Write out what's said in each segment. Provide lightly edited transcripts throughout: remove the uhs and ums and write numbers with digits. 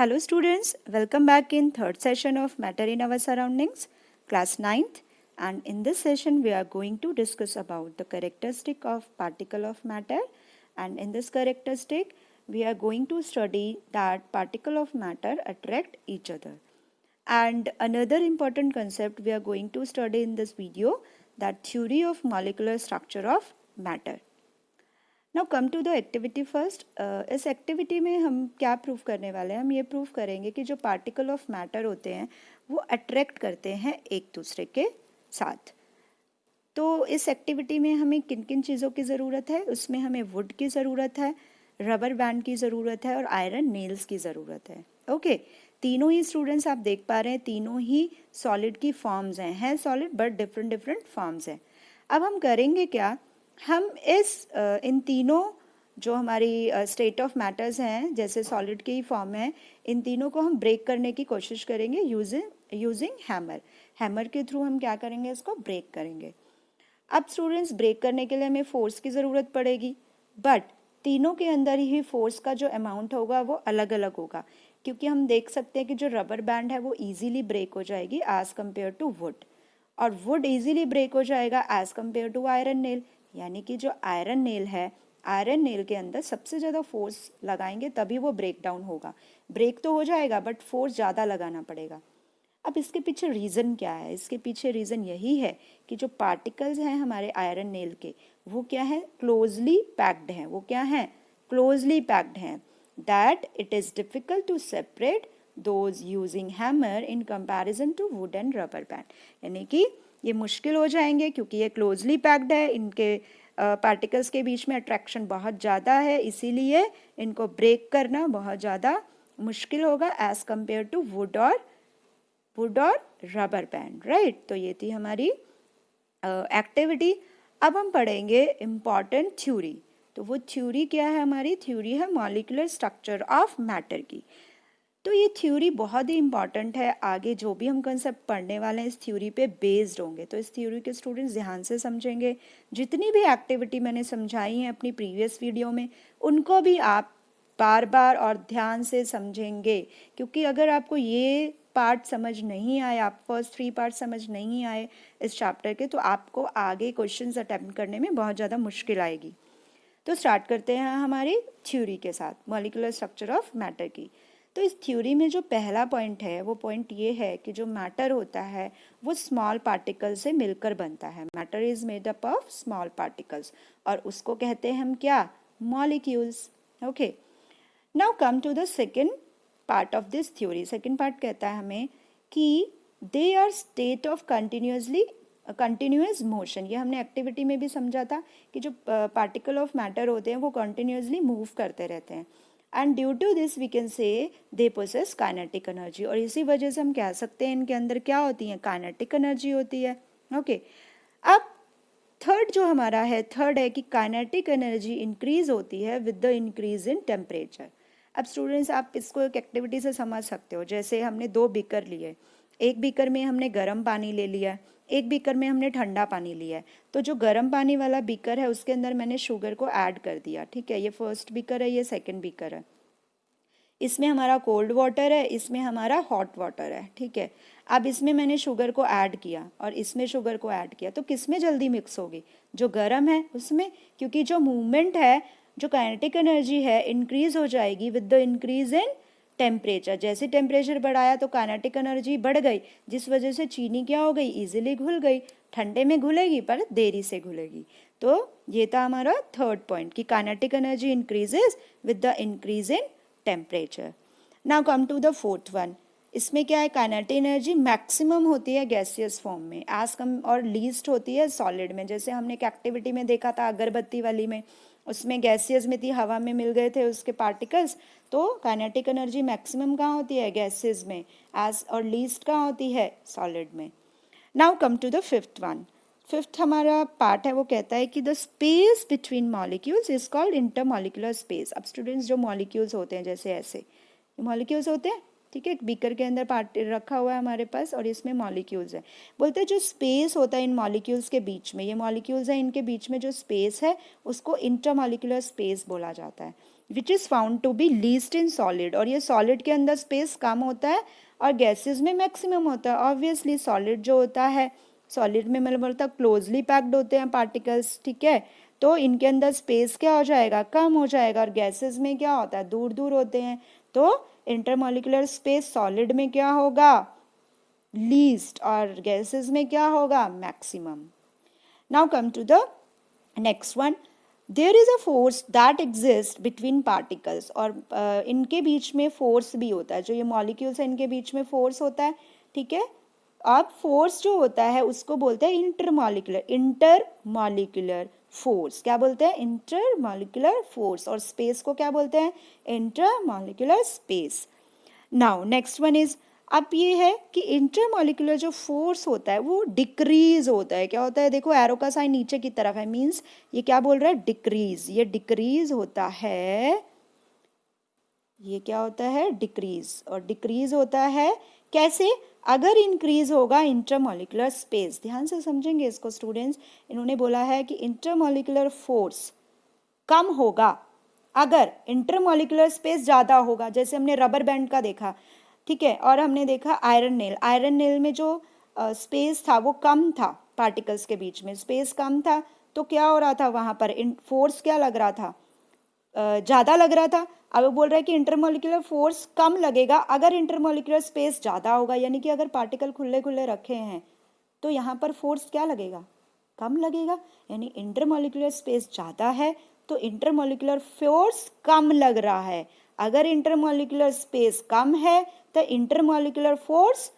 Hello students, welcome back in third session of Matter in Our Surroundings, class 9th, and in this session we are going to discuss about the characteristic of particle of matter, and in this characteristic we are going to study that particle of matter attract each other. And another important concept we are going to study in this video, that theory of molecular structure of matter. Now come to the activity first. इस activity में हम क्या prove करने वाले हैं? हम ये prove करेंगे कि जो पार्टिकल ऑफ मैटर होते हैं वो अट्रैक्ट करते हैं एक दूसरे के साथ. तो इस एक्टिविटी में हमें किन किन चीज़ों की ज़रूरत है? उसमें हमें वुड की ज़रूरत है, रबर बैंड की ज़रूरत है और आयरन नेल्स की ज़रूरत है. ओके, तीनों ही स्टूडेंट्स आप देख पा रहे हैं, तीनों ही सॉलिड की फॉर्म्स हैं solid but different different forms हैं. अब हम करेंगे क्या, हम इन तीनों जो हमारी स्टेट ऑफ मैटर्स हैं जैसे सॉलिड के ही फॉर्म है, इन तीनों को हम ब्रेक करने की कोशिश करेंगे यूजिंग हैमर. हैमर के थ्रू हम क्या करेंगे, इसको ब्रेक करेंगे. अब स्टूडेंट्स, ब्रेक करने के लिए हमें फोर्स की ज़रूरत पड़ेगी, बट तीनों के अंदर ही फोर्स का जो अमाउंट होगा वो अलग अलग होगा, क्योंकि हम देख सकते हैं कि जो रबर बैंड है वो ईजीली ब्रेक हो जाएगी एज़ कम्पेयर टू वुड, और वुड ईजीली ब्रेक हो जाएगा as compare to iron nail. यानी कि जो आयरन नेल है, आयरन नेल के अंदर सबसे ज़्यादा फोर्स लगाएंगे तभी वो ब्रेक डाउन होगा. ब्रेक तो हो जाएगा बट फोर्स ज़्यादा लगाना पड़ेगा. अब इसके पीछे रीज़न क्या है? इसके पीछे रीज़न यही है कि जो पार्टिकल्स हैं हमारे आयरन नेल के, वो क्या है, क्लोजली पैक्ड हैं. वो क्या हैं, क्लोजली पैक्ड हैं. That it is difficult to separate those using hammer in comparison to wood and rubber band. यानी कि ये मुश्किल हो जाएंगे क्योंकि ये क्लोजली पैक्ड है, इनके पार्टिकल्स के बीच में अट्रैक्शन बहुत ज़्यादा है, इसीलिए इनको ब्रेक करना बहुत ज़्यादा मुश्किल होगा एज़ कम्पेयर टू वुड और रबर बैंड. राइट, तो ये थी हमारी एक्टिविटी. अब हम पढ़ेंगे इम्पॉर्टेंट थ्योरी. तो वो थ्योरी क्या है? हमारी थ्योरी है मॉलिक्यूलर स्ट्रक्चर ऑफ मैटर की. तो ये थ्योरी बहुत ही इंपॉर्टेंट है. आगे जो भी हम कंसेप्ट पढ़ने वाले हैं इस थ्योरी पे बेस्ड होंगे, तो इस थ्योरी के स्टूडेंट्स ध्यान से समझेंगे. जितनी भी एक्टिविटी मैंने समझाई है अपनी प्रीवियस वीडियो में, उनको भी आप बार बार और ध्यान से समझेंगे, क्योंकि अगर आपको ये पार्ट समझ नहीं आए, आप फर्स्ट 3 पार्ट समझ नहीं आए इस चैप्टर के, तो आपको आगे क्वेश्चंस अटेम्प्ट करने में बहुत ज़्यादा मुश्किल आएगी. तो स्टार्ट करते हैं हमारी थ्योरी के साथ, मॉलिक्यूलर स्ट्रक्चर ऑफ मैटर की. तो इस थ्योरी में जो पहला पॉइंट है वो पॉइंट ये है कि जो मैटर होता है वो स्मॉल पार्टिकल से मिलकर बनता है. Matter is made up of small particles, और उसको कहते हैं हम क्या, molecules. Okay, now come to the second part of this theory. Second part कहता है हमें कि they are state of continuous motion. ये हमने एक्टिविटी में भी समझा था कि जो पार्टिकल ऑफ मैटर होते हैं वो कंटिन्यूअसली मूव करते रहते हैं. And due to this we can say they possess kinetic energy, और इसी वजह से हम कह सकते हैं इनके अंदर क्या होती है, काइनेटिक एनर्जी होती है. ओके, अब थर्ड जो हमारा है, थर्ड है कि काइनेटिक एनर्जी इंक्रीज होती है with the increase in temperature. अब स्टूडेंट्स, आप इसको एक एक्टिविटी से समझ सकते हो. जैसे हमने 2 बीकर लिए, एक बीकर में हमने गर्म पानी ले लिया, एक बीकर में हमने ठंडा पानी लिया है. तो जो गर्म पानी वाला बीकर है उसके अंदर मैंने शुगर को ऐड कर दिया. ठीक है, ये फर्स्ट बीकर है, ये सेकंड बीकर है. इसमें हमारा कोल्ड वाटर है, इसमें हमारा हॉट वाटर है. ठीक है, अब इसमें मैंने शुगर को ऐड किया और इसमें शुगर को ऐड किया, तो किस में जल्दी मिक्स होगी, जो गर्म है उसमें, क्योंकि जो मूवमेंट है, जो काइनेटिक एनर्जी है, इंक्रीज हो जाएगी with the increase in temperature. जैसे टेम्परेचर बढ़ाया तो काइनेटिक एनर्जी बढ़ गई, जिस वजह से चीनी क्या हो गई, इजीली घुल गई. ठंडे में घुलेगी पर देरी से घुलेगी. तो ये था हमारा थर्ड पॉइंट कि kinetic energy increases with the increase in temperature. Now come to the fourth one. इसमें क्या है, काइनेटिक एनर्जी मैक्सिमम होती है गैसियस फॉर्म में, एज कम और लीस्ट होती है सॉलिड में. जैसे हमने एक एक्टिविटी में देखा था अगरबत्ती वाली में, उसमें गैसियस में थी, हवा में मिल गए थे उसके पार्टिकल्स. तो काइनेटिक एनर्जी मैक्सिमम कहाँ होती है, गैसेस में, एज और लीस्ट कहाँ होती है, सॉलिड में. Now come to the fifth one. Fifth हमारा पार्ट है वो कहता है कि the space between molecules is called intermolecular space. अब स्टूडेंट्स, जो मॉलिक्यूल्स होते हैं जैसे ऐसे मॉलिक्यूल्स होते हैं, ठीक है, एक बीकर के अंदर पार्ट रखा हुआ है हमारे पास और इसमें मॉलिक्यूल्स है. बोलते हैं जो स्पेस होता है इन मॉलिक्यूल्स के बीच में, ये मॉलिक्यूल्स हैं, इनके बीच में जो स्पेस है उसको इंटरमॉलिक्यूलर स्पेस बोला जाता है. Which is found to be least in solid, और ये सॉलिड के अंदर स्पेस कम होता है और गैसेस में मैक्सिमम होता है। ऑब्वियसली सॉलिड जो होता है, सॉलिड में मतलब बोलता क्लोजली पैक्ड होते हैं पार्टिकल्स, ठीक है, तो इनके अंदर स्पेस क्या हो जाएगा, कम हो जाएगा, और गैसेस में क्या होता है, दूर दूर होते हैं, तो इंटरमॉलिक्यूलर स्पेस सॉलिड में क्या होगा, लीस्ट, और गैसेस में क्या होगा, maximum. Now come to the next one, there is a force that exist between particles, और इनके बीच में फोर्स भी होता है, जो ये मॉलिक्यूल्स हैं इनके बीच में फोर्स होता है, ठीक है। अब फोर्स जो होता है उसको बोलते हैं इंटरमॉलिक्यूलर फोर्स, क्या बोलते हैं, इंटरमॉलिक्यूलर फोर्स, और स्पेस को क्या बोलते हैं, intermolecular space. Now next one is, अब ये है कि इंटरमॉलिक्यूलर जो फोर्स होता है वो डिक्रीज होता है, क्या होता है, देखो एरो का साइन नीचे की तरफ है, मींस ये क्या बोल रहा है, डिक्रीज, ये डिक्रीज होता है, ये क्या होता है, डिक्रीज, और डिक्रीज होता है कैसे, अगर इंक्रीज होगा इंटरमॉलिक्यूलर स्पेस। ध्यान से समझेंगे इसको स्टूडेंट्स, इन्होंने बोला है कि इंटरमॉलिक्यूलर फोर्स कम होगा अगर इंटरमॉलिक्यूलर स्पेस ज़्यादा होगा, जैसे हमने रबर बैंड का देखा, ठीक है, और हमने देखा आयरन नेल में जो स्पेस था वो कम था, पार्टिकल्स के बीच में स्पेस कम था, तो क्या हो रहा था वहाँ पर, फोर्स क्या लग रहा था, ज़्यादा लग रहा था। अब वो बोल रहा है कि इंटरमॉलिक्यूलर फोर्स कम लगेगा अगर इंटरमॉलिक्यूलर स्पेस ज़्यादा होगा, यानी कि अगर पार्टिकल खुले खुले रखे हैं तो यहाँ पर फोर्स क्या लगेगा, कम लगेगा, यानी इंटरमॉलिक्यूलर स्पेस ज़्यादा है तो इंटरमॉलिक्यूलर फोर्स कम लग रहा है, अगर इंटरमॉलिक्यूलर स्पेस कम है तो इंटरमॉलिक्यूलर फोर्स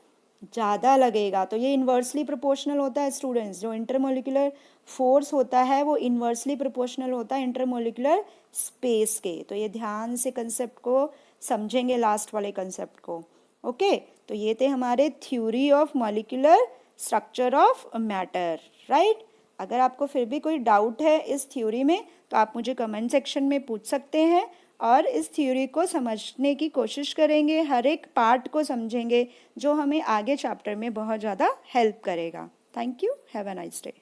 ज़्यादा लगेगा। तो ये इन्वर्सली प्रोपोर्शनल होता है स्टूडेंट्स, जो इंटरमॉलिक्यूलर फोर्स होता है वो इन्वर्सली प्रोपोर्शनल होता है इंटरमॉलिक्यूलर स्पेस के। तो ये ध्यान से कंसेप्ट को समझेंगे, लास्ट वाले कंसेप्ट को, ओके। तो ये थे हमारे theory of molecular structure of matter, right. अगर आपको फिर भी कोई डाउट है इस थ्योरी में तो आप मुझे कमेंट सेक्शन में पूछ सकते हैं, और इस थ्योरी को समझने की कोशिश करेंगे, हर एक पार्ट को समझेंगे जो हमें आगे चैप्टर में बहुत ज़्यादा हेल्प करेगा। Thank you, have a nice day.